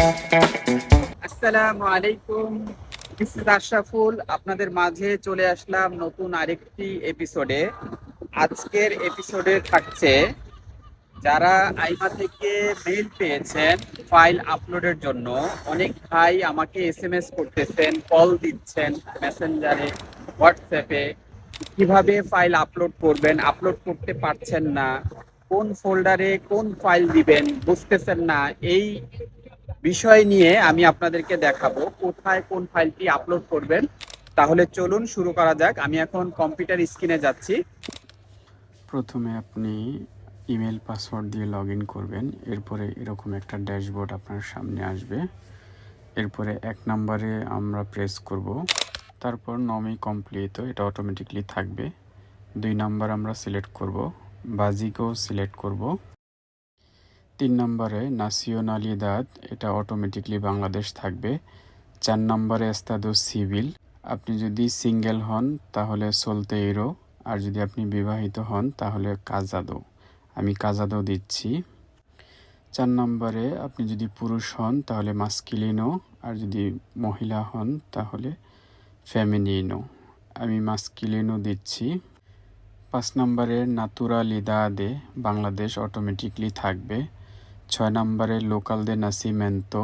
আসসালামু আলাইকুম। This is Ashraful. আপনাদের মাঝে চলে আসলাম নতুন আরেকটি এপিসোডে। আজকের এপিসোডে থাকছে যারা আইমা থেকে মেইল পেয়েছেন ফাইল আপলোডের জন্য। অনেক ভাই আমাকে এসএমএস করতেছেন, কল দিচ্ছেন মেসেঞ্জারে, হোয়াটসঅ্যাপে। কিভাবে ফাইল আপলোড করবেন, আপলোড করতে পারছেন না, কোন ফোল্ডারে কোন ফাইল দিবেন বুঝতেছেন না। এই বিষয় নিয়ে আমি আপনাদেরকে দেখাবো কোথায় কোন ফাইলটি আপলোড করবেন। তাহলে চলুন শুরু করা যাক। আমি এখন কম্পিউটার স্ক্রিনে যাচ্ছি। প্রথমে আপনি ইমেল পাসওয়ার্ড দিয়ে লগ ইন করবেন। এরপরে এরকম একটা ড্যাশবোর্ড আপনার সামনে আসবে। এরপরে 1 নম্বরে আমরা প্রেস করব। তারপর নমি কমপ্লিট, এটা অটোমেটিকলি থাকবে। 2 নম্বর আমরা সিলেক্ট করব, বাজিকও সিলেক্ট করব। 3 নম্বরে নাসিওনালিদাদ, এটা অটোমেটিকলি বাংলাদেশ থাকবে। 4 নম্বরে এস্তাদো সিভিল, আপনি যদি সিঙ্গেল হন তাহলে সোলতেইরো, আর যদি আপনি বিবাহিত হন তাহলে কাজাদো। আমি কাজাদো দিচ্ছি। 4 নম্বরে আপনি যদি পুরুষ হন তাহলে মাস্কিলিনো, আর যদি মহিলা হন তাহলে ফেমিনিনো। আমি মাস্কিলিনো দিচ্ছি। 5 নম্বরে নাতুরালিদাদে, বাংলাদেশ অটোমেটিকলি থাকবে। 6 নম্বরে লোকাল দে নাসিমেন্তো,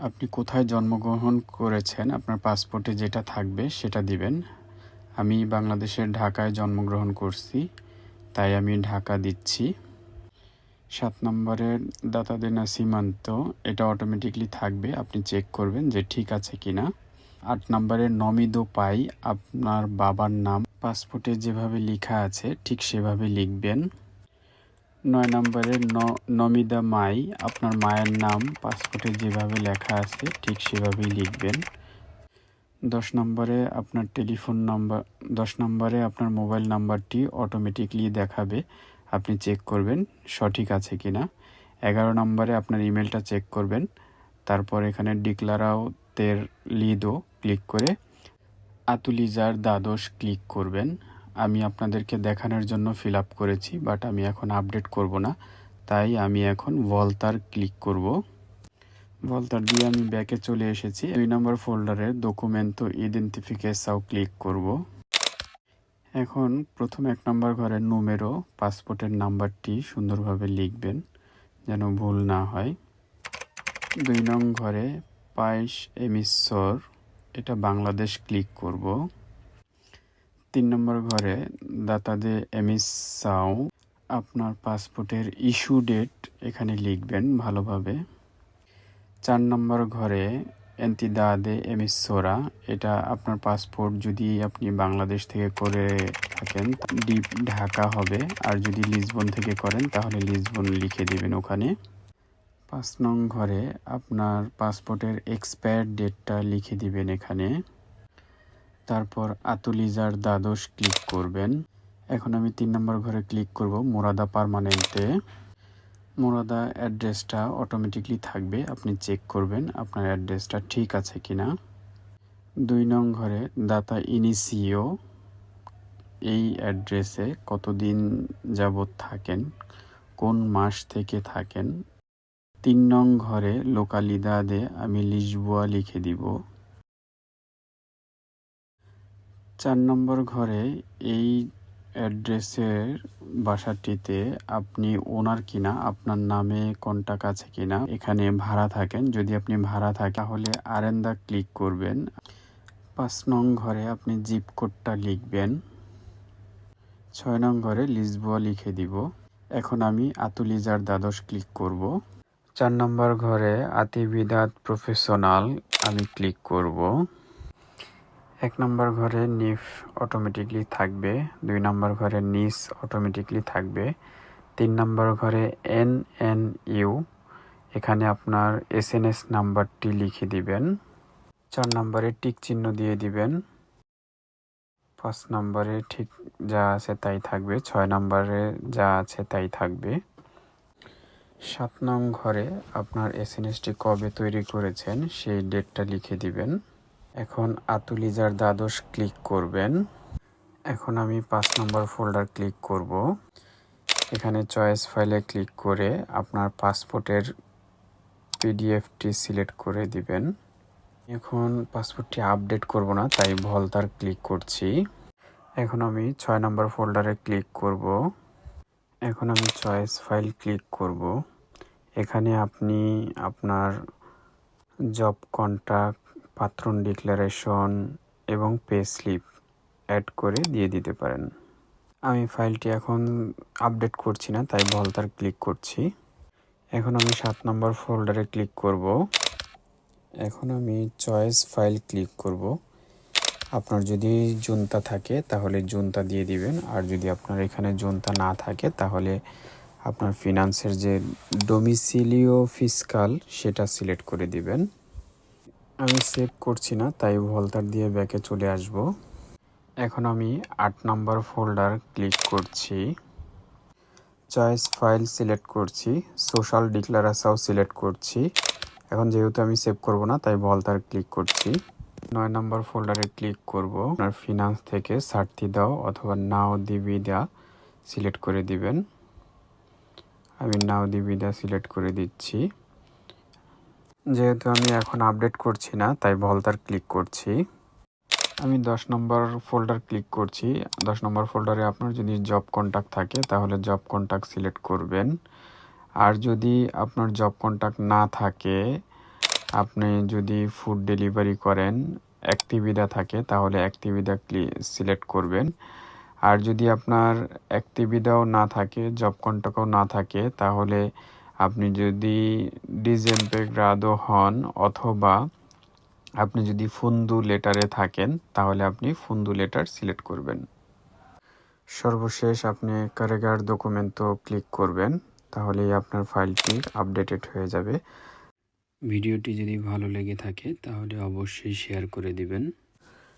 আপনি কোথায় জন্মগ্রহণ করেছেন আপনার পাসপোর্টে যেটা থাকবে সেটা দিবেন। আমি বাংলাদেশের ঢাকায় জন্মগ্রহণ করছি, তাই আমি ঢাকা দিচ্ছি। 7 নম্বরের দাতা দে নাসিমেন্তো, এটা অটোমেটিকলি থাকবে, আপনি চেক করবেন যে ঠিক আছে কিনা। 8 নম্বরের নমিদো পাই, আপনার বাবার নাম পাসপোর্টে যেভাবে লেখা আছে ঠিক সেভাবে লিখবেন। 9 নম্বরের নমিদা মাই, আপনার মায়ের নাম পাসপোর্টে যেভাবে লেখা আছে ঠিক সেভাবেই লিখবেন। 10 নম্বরে আপনার টেলিফোন নাম্বার, 10 নম্বরে আপনার মোবাইল নাম্বারটি অটোমেটিকলি দেখাবে, আপনি চেক করবেন সঠিক আছে কিনা। 11 নম্বরে আপনার ইমেলটা চেক করবেন। তারপর এখানে ডিক্লারাও তের লিদো ক্লিক করে আতুলিজার দ্বাদশ ক্লিক করবেন। আমি আপনাদেরকে দেখানোর জন্য ফিল আপ করেছি, বাট আমি এখন আপডেট করব না, তাই আমি এখন ভলতার ক্লিক করব। ভলতার দিয়ে আমি ব্যাকে চলে এসেছি। 2 নম্বর ফোল্ডারের ডকুমেন্টো ইডেন্টিফিকেশাও ক্লিক করব। এখন প্রথম 1 নম্বর ঘরের নুমেরো, পাসপোর্টের নাম্বারটি সুন্দরভাবে লিখবেন যেন ভুল না হয়। 2 নং ঘরে পাইস এমিসর, এটা বাংলাদেশ ক্লিক করব। 3 নম্বর ঘরে দাতাদে এমিসাও, আপনার পাসপোর্টের ইস্যু ডেট এখানে লিখবেন ভালোভাবে। 4 নম্বর ঘরে এন্তিদাদে এমিসোরা, এটা আপনার পাসপোর্ট যদি আপনি বাংলাদেশ থেকে করে থাকেন ডিপ ঢাকা হবে, আর যদি লিসবন থেকে করেন তাহলে লিসবন লিখে দিবেন ওখানে। 5 নং ঘরে আপনার পাসপোর্টের এক্সপায়ার ডেটটা লিখে দিবেন এখানে। তারপর আতুলিজার দ্বাদশ ক্লিক করবেন। এখন আমি 3 নম্বর ঘরে ক্লিক করব, মোরাদা পার্মানেন্টে। মোরাদা অ্যাড্রেসটা অটোমেটিকলি থাকবে, আপনি চেক করবেন আপনার অ্যাড্রেসটা ঠিক আছে কিনা। 2 নং ঘরে দাতা ইনিসিও, এই অ্যাড্রেসে কতদিন যাবৎ থাকেন, কোন মাস থেকে থাকেন। 3 নং ঘরে লোকালিদাদে আমি লিসবোয়া লিখে দিব। 4 নম্বর ঘরে এই অ্যাড্রেসের বাসাটিতে আপনি ওনার কিনা, আপনার নামে কন্টাক্ট আছে কিনা, এখানে ভাড়া থাকেন, যদি আপনি ভাড়া থাকেন তাহলে আরেন্দা ক্লিক করবেন। 5 নং ঘরে আপনি জিপ কোডটা লিখবেন। 6 নং ঘরে লিসবোয়া লিখে দিব। এখন আমি আতুলিজার দ্বাদশ ক্লিক করব। 4 নম্বর ঘরে আতিভিদাদ প্রফেশনাল আমি ক্লিক করব। 1 নম্বর ঘরে নিফ অটোমেটিকলি থাকবে। 2 নম্বর ঘরে নিস অটোমেটিকলি থাকবে। 3 নম্বর ঘরে NNU, এখানে আপনার SNS নাম্বারটি লিখে দিবেন। 4 নম্বরে টিক চিহ্ন দিয়ে দিবেন। 5 নম্বরে ঠিক যা আছে তাই থাকবে। 6 নম্বরে যা আছে তাই থাকবে। 7 নং ঘরে আপনার SNSটি কবে তৈরি করেছেন সেই ডেটটা লিখে দিবেন। এখন আতুলিজার দ্বাদশ ক্লিক করবেন। এখন আমি 5 নম্বর ফোল্ডার ক্লিক করব। এখানে চয়েস ফাইলে ক্লিক করে আপনার পাসপোর্টের পিডিএফটি সিলেক্ট করে দিবেন। এখন পাসপোর্টটি আপডেট করব না, তাই ভলতার ক্লিক করছি। এখন আমি 6 নম্বর ফোল্ডারে ক্লিক করব। এখন আমি চয়েস ফাইল ক্লিক করব। এখানে আপনি আপনার জব কন্ট্রাক্ট, পাত্রন ডিক্লারেশন এবং পে স্লিপ অ্যাড করে দিয়ে দিতে পারেন। আমি ফাইলটি এখন আপডেট করছি না, তাই ভলতার ক্লিক করছি। এখন আমি 7 নম্বর ফোল্ডারে ক্লিক করব। এখন আমি চয়েস ফাইল ক্লিক করব। আপনার যদি জুনতা থাকে তাহলে জুনতা দিয়ে দিবেন, আর যদি আপনার এখানে জুনতা না থাকে তাহলে আপনার ফিনান্সের যে ডোমিসিলিও ফিসকাল সেটা সিলেক্ট করে দিবেন। আমি সেভ করছি না, তাই ভলতার দিয়ে ব্যাকে চলে আসব। এখন আমি 8 নম্বর ফোল্ডার ক্লিক করছি। চয়েস ফাইল সিলেক্ট করছি, সোশ্যাল ডিক্লারেশাও সিলেক্ট করছি। এখন যেহেতু আমি সেভ করব না, তাই ভলতার ক্লিক করছি। 9 নম্বর ফোল্ডারে ক্লিক করব। আপনার ফিনান্স থেকে সার্থি দাও অথবা নাও দিবিদা সিলেক্ট করে দিবেন। আমি নাও দিবিদা সিলেক্ট করে দিচ্ছি। যেহেতু আমি এখন আপডেট করছি না, তাই ভলতার ক্লিক করছি। আমি 10 নম্বর ফোল্ডার ক্লিক করছি। 10 নম্বর ফোল্ডারে আপনার যদি জব কন্ট্যাক্ট থাকে তাহলে জব কন্ট্যাক্ট সিলেক্ট করবেন। আর যদি আপনার জব কন্ট্যাক্ট না থাকে, আপনি যদি ফুড ডেলিভারি করেন, অ্যাক্টিভিদা থাকে তাহলে অ্যাক্টিভিদা সিলেক্ট করবেন। আর যদি আপনার অ্যাক্টিভিদাও না থাকে, জব কন্ট্যাক্টও না থাকে, তাহলে আপনি যদি ডিসএমপ্লয়েড হন অথবা আপনি যদি ফুন্দু লেটারে থাকেন তাহলে আপনি ফুন্দু লেটার সিলেক্ট করবেন। সর্বশেষ আপনি কারেগার ডকুমেন্টও ক্লিক করবেন, তাহলেই আপনার ফাইলটি আপডেটেড হয়ে যাবে। ভিডিওটি যদি ভালো লেগে থাকে তাহলে অবশ্যই শেয়ার করে দিবেন।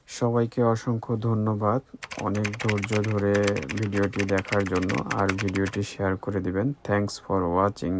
সবাইকে অসংখ্য ধন্যবাদ অনেক ধৈর্য ধরে ভিডিওটি দেখার জন্য, আর ভিডিওটি শেয়ার করে দিবেন। Thanks for watching.